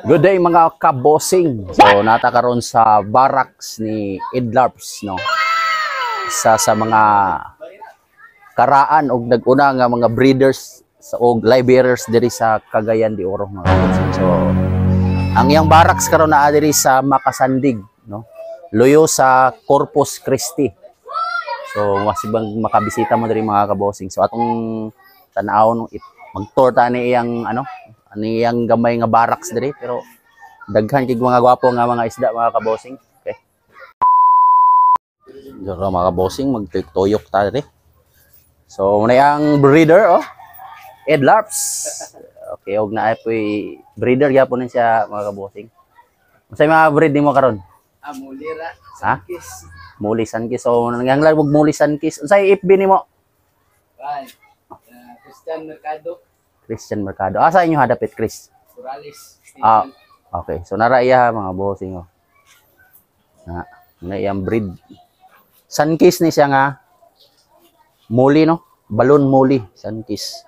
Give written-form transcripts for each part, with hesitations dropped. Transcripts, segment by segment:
Good day mga kabosing. So natakaroon sa barracks ni Edlarps, no. Isa sa mga karaan og nag-una nga mga breeders sa og live bearers diri sa Cagayan de Oro mga kabosing. So ang iyang barracks karon naa diri sa Makasandig, no. Loyo sa Corpus Christi. So masibang makabisita mo diri mga kabosing. So atong tan-awon mag-tour ta ni iyang niyang gamay nga barracks diri, pero daghan kay mga gwapo nga mga isda mga kabosing. Okay. Dito mga kabosing magtuyok ta diri. So muna yang breeder Edlarps. Okay, og naay poy breeder gyapon siya mga kabosing. Unsay mga breed nimo karon? Muli ra. Sankis. Muli sankis. So nangyanglag og muli sankis. Unsay FB nimo? Right. Christian Mercado. Christian Mercado. Asa inyo hadapit, Chris? Corales. Okay. So nara iya mga bossing na iyang breed. Sunkist ni siya nga muli, no? Balon muli, sunkist.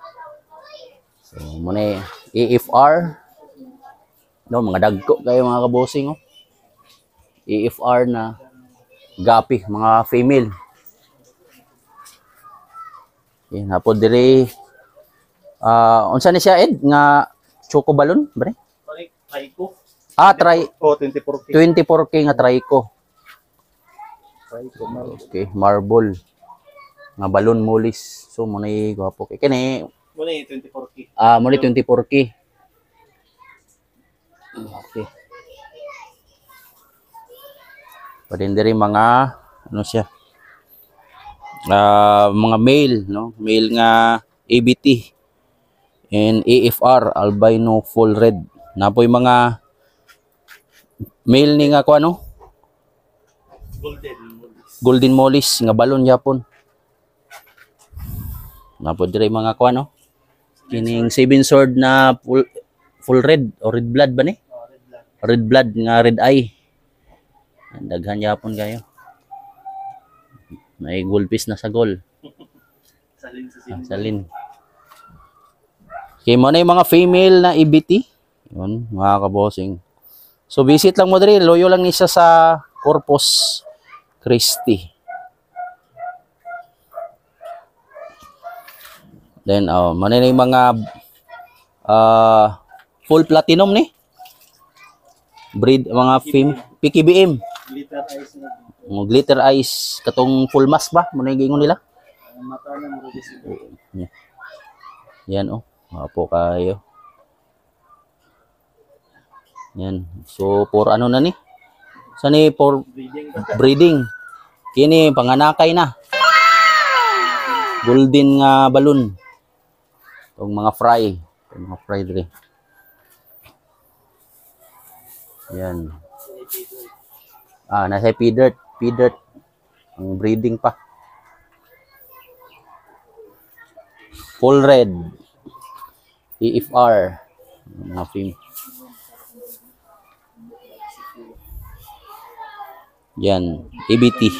So muna EFR. No, mga dagko kayo mga kabosing, EFR na gapi, mga female. Yan, hapon diri unsa ni siya Ed nga choco balloon bare? Trico. Try. 24K. 24K nga trico. Okay, marble. Nga balloon mulis. So mo ni gwapo kay kini. Mo ni 24K. Mo ni 24K. Okay. Padin diri mga siya? Mga male, no? Male nga ABT. And AFR, albino full red. Napoy mga male ni nga golden mollies nga balon yapon. Napoy dire mga kining 7 sword na full red o red blood ba ni? Red blood nga red eye. Daghan yapon kayo. May goldfish na sa gol. Salin. Okay, mo na yung mga female na EBT. Yun, mga kabosing. So, visit lang mo dali. Loyo lang isa sa Corpus Christi. Then, mo na yung mga full platinum ni. Breed, mga PKBM. Glitter eyes na. Glitter eyes. Katong full mask ba? Mo na yung gingon nila? Mata na mo rin. Yan, Mapo kayo. Yan. So, for ano na ni? Sani for breeding. Kini, panganakay na. Golden nga balloon. Itong mga fry. Itong mga fry diri. Yan. Nasa P-dirt. P-dirt. Ang breeding pa. Full red. EFR. Mga film. Yan. ABT.